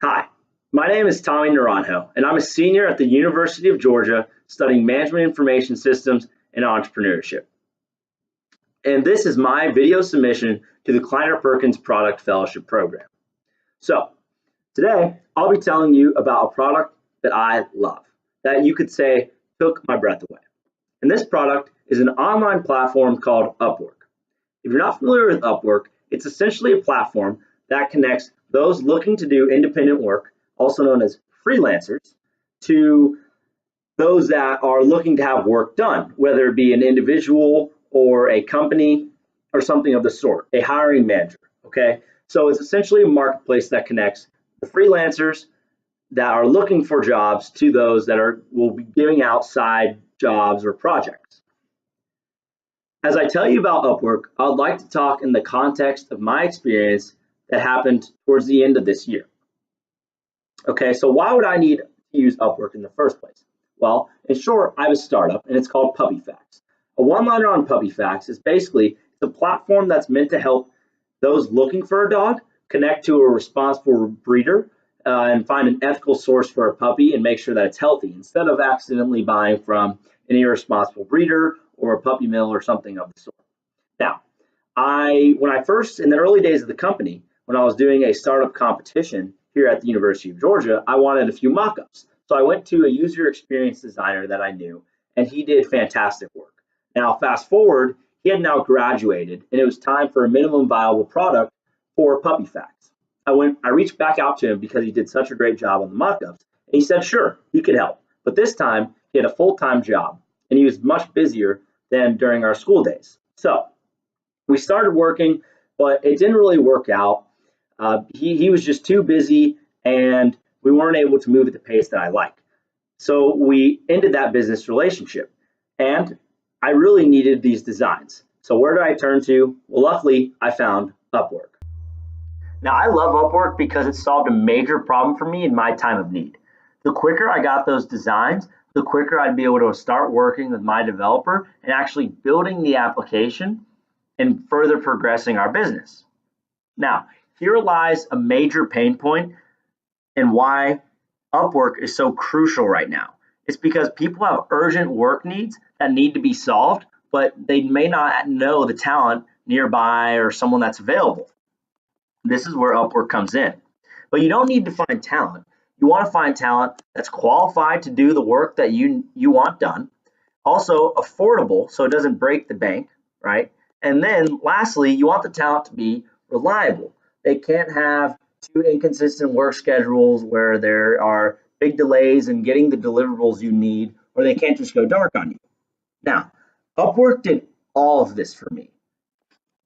Hi, my name is Tommy Naranjo, and I'm a senior at the University of Georgia studying Management Information Systems and Entrepreneurship. And this is my video submission to the Kleiner Perkins Product Fellowship Program. So, today I'll be telling you about a product that I love, that you could say took my breath away. And this product is an online platform called Upwork. If you're not familiar with Upwork, it's essentially a platform that connects those looking to do independent work, also known as freelancers, to those that are looking to have work done, whether it be an individual or a company or something of the sort, a hiring manager. Okay, so it's essentially a marketplace that connects the freelancers that are looking for jobs to those that will be giving out side jobs or projects. As I tell you about Upwork, I would like to talk in the context of my experience that happened towards the end of this year. Okay, so why would I need to use Upwork in the first place? Well, in short, I have a startup and it's called PuppyFacts. A one-liner on PuppyFacts is basically the platform that's meant to help those looking for a dog connect to a responsible breeder and find an ethical source for a puppy and make sure that it's healthy instead of accidentally buying from an irresponsible breeder or a puppy mill or something of the sort. Now, when I first, in the early days of the company, when I was doing a startup competition here at the University of Georgia, I wanted a few mock-ups. So I went to a user experience designer that I knew, and he did fantastic work. Now, fast forward, he had now graduated, and it was time for a minimum viable product for PuppyFacts. I reached back out to him because he did such a great job on the mock-ups, and he said, sure, he could help. But this time, he had a full-time job, and he was much busier than during our school days. So we started working, but it didn't really work out. He was just too busy, and we weren't able to move at the pace that I like. So we ended that business relationship, and I really needed these designs. So where did I turn to? Well, luckily, I found Upwork. Now, I love Upwork because it solved a major problem for me in my time of need. The quicker I got those designs, the quicker I'd be able to start working with my developer and actually building the application and further progressing our business. Now, here lies a major pain point and why Upwork is so crucial right now. It's because people have urgent work needs that need to be solved, but they may not know the talent nearby or someone that's available. This is where Upwork comes in. But you don't need to find talent. You want to find talent that's qualified to do the work that you want done. Also affordable, so it doesn't break the bank, right? And then lastly, you want the talent to be reliable. They can't have too inconsistent work schedules where there are big delays in getting the deliverables you need, or they can't just go dark on you. Now, Upwork did all of this for me.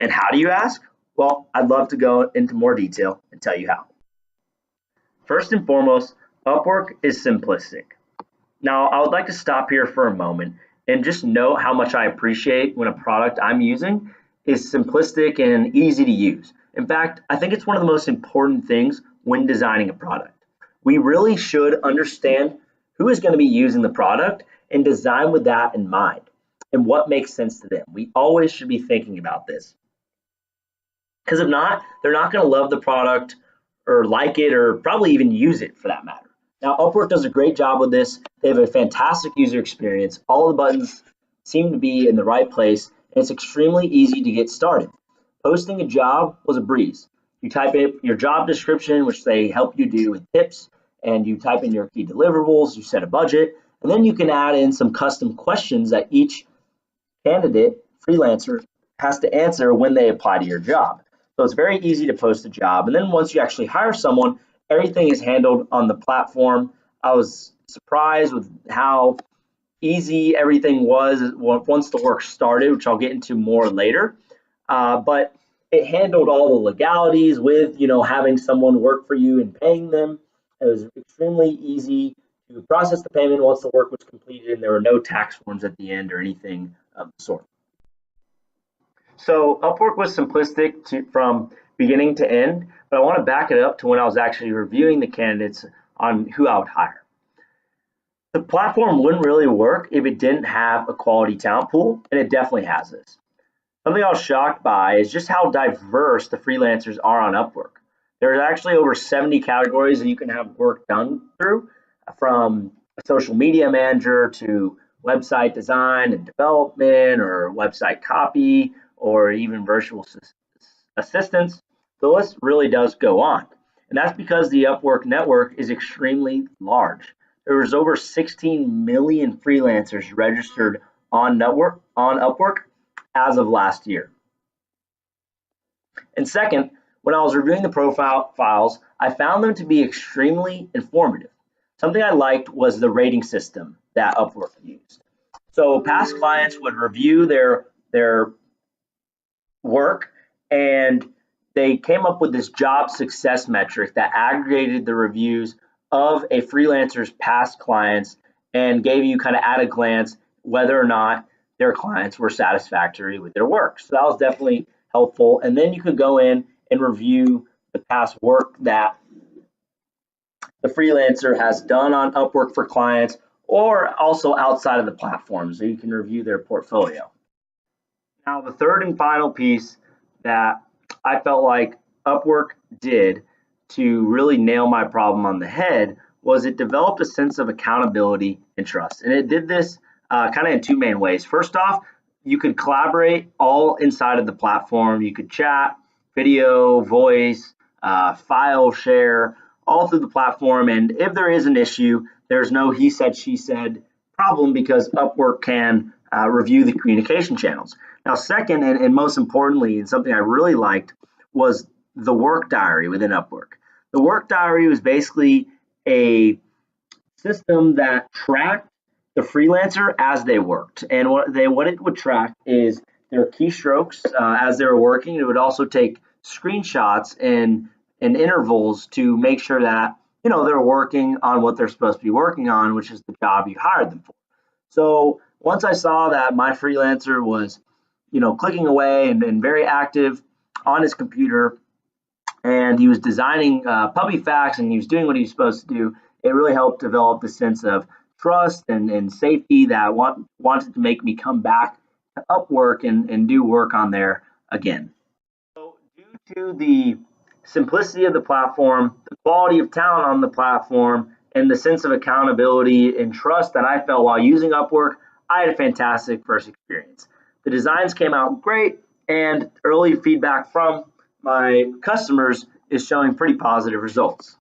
And how do you ask? Well, I'd love to go into more detail and tell you how. First and foremost, Upwork is simplistic. Now, I would like to stop here for a moment and just note how much I appreciate when a product I'm using is simplistic and easy to use. In fact, I think it's one of the most important things when designing a product. We really should understand who is going to be using the product and design with that in mind and what makes sense to them. We always should be thinking about this. Because if not, they're not going to love the product or like it or probably even use it for that matter. Now, Upwork does a great job with this. They have a fantastic user experience. All the buttons seem to be in the right place, and it's extremely easy to get started. Posting a job was a breeze. You type in your job description, which they help you do with tips, and you type in your key deliverables, you set a budget, and then you can add in some custom questions that each candidate, freelancer, has to answer when they apply to your job. So it's very easy to post a job. And then once you actually hire someone, everything is handled on the platform. I was surprised with how easy everything was once the work started, which I'll get into more later. But it handled all the legalities with, having someone work for you and paying them. It was extremely easy to process the payment once the work was completed, and there were no tax forms at the end or anything of the sort. So Upwork was simplistic from beginning to end, but I want to back it up to when I was actually reviewing the candidates on who I would hire. The platform wouldn't really work if it didn't have a quality talent pool, and it definitely has this. Something I was shocked by is just how diverse the freelancers are on Upwork. There's actually over 70 categories that you can have work done through, from a social media manager to website design and development, or website copy, or even virtual assistants. The list really does go on. And that's because the Upwork network is extremely large. There was over 16 million freelancers registered on Upwork as of last year. And second, when I was reviewing the profile files, I found them to be extremely informative. Something I liked was the rating system that Upwork used. So past clients would review their work, and they came up with this job success metric that aggregated the reviews of a freelancer's past clients and gave you kind of at a glance whether or not their clients were satisfactory with their work. So that was definitely helpful. And then you could go in and review the past work that the freelancer has done on Upwork for clients, or also outside of the platform, so you can review their portfolio. Now, the third and final piece that I felt like Upwork did to really nail my problem on the head was it developed a sense of accountability and trust. And it did this kind of in two main ways. First off, you could collaborate all inside of the platform. You could chat, video, voice, file share, all through the platform. And if there is an issue, there's no he said, she said problem, because Upwork can review the communication channels. Now, second, and most importantly, and something I really liked, was the work diary within Upwork. The work diary was basically a system that tracked the freelancer as they worked. And what it would track is their keystrokes as they were working. It would also take screenshots and intervals to make sure that they're working on what they're supposed to be working on, which is the job you hired them for. So once I saw that my freelancer was clicking away and very active on his computer, and he was designing puppy facts, and he was doing what he was supposed to do, it really helped develop the sense of trust and safety that wanted to make me come back to Upwork and do work on there again. So due to the simplicity of the platform, the quality of talent on the platform, and the sense of accountability and trust that I felt while using Upwork, I had a fantastic first experience. The designs came out great, and early feedback from my customers is showing pretty positive results.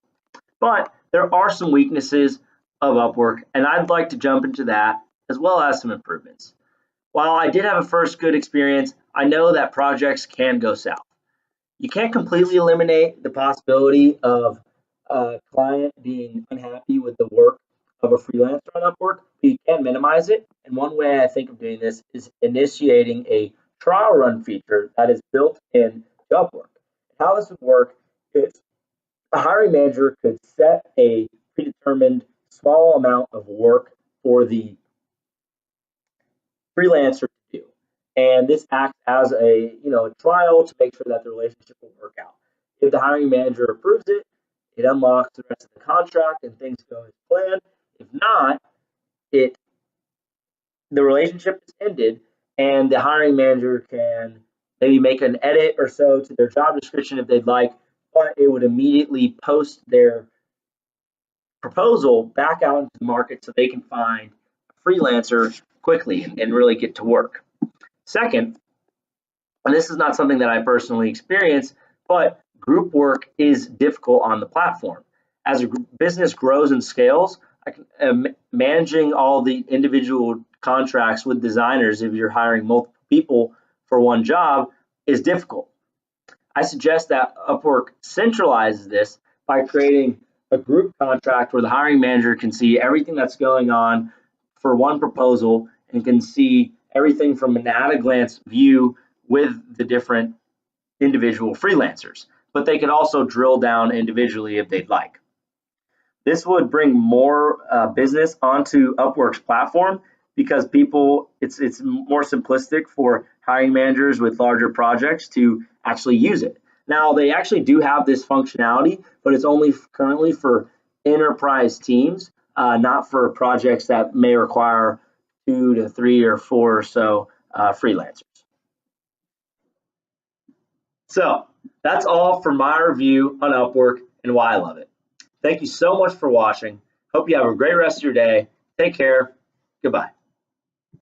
But there are some weaknesses of Upwork, and I'd like to jump into that, as well as some improvements. While I did have a first good experience, I know that projects can go south. You can't completely eliminate the possibility of a client being unhappy with the work of a freelancer on Upwork, but you can minimize it. And one way I think of doing this is initiating a trial run feature that is built in Upwork. How this would work is a hiring manager could set a predetermined small amount of work for the freelancer to do. And this acts as a trial to make sure that the relationship will work out. If the hiring manager approves it, it unlocks the rest of the contract and things go as planned. If not, the relationship is ended, and the hiring manager can maybe make an edit or so to their job description if they'd like, but it would immediately post their proposal back out into the market so they can find a freelancer quickly and really get to work. Second, and this is not something that I personally experienced, but group work is difficult on the platform. As a business grows and scales, managing all the individual contracts with designers, if you're hiring multiple people for one job, is difficult. I suggest that Upwork centralizes this by creating a group contract where the hiring manager can see everything that's going on for one proposal and can see everything from an at-a-glance view with the different individual freelancers. But they could also drill down individually if they'd like. This would bring more business onto Upwork's platform because it's more simplistic for hiring managers with larger projects to actually use it. Now, they actually do have this functionality, but it's only currently for enterprise teams, not for projects that may require 2 to 3 or 4 or so freelancers. So that's all for my review on Upwork and why I love it. Thank you so much for watching. Hope you have a great rest of your day. Take care. Goodbye.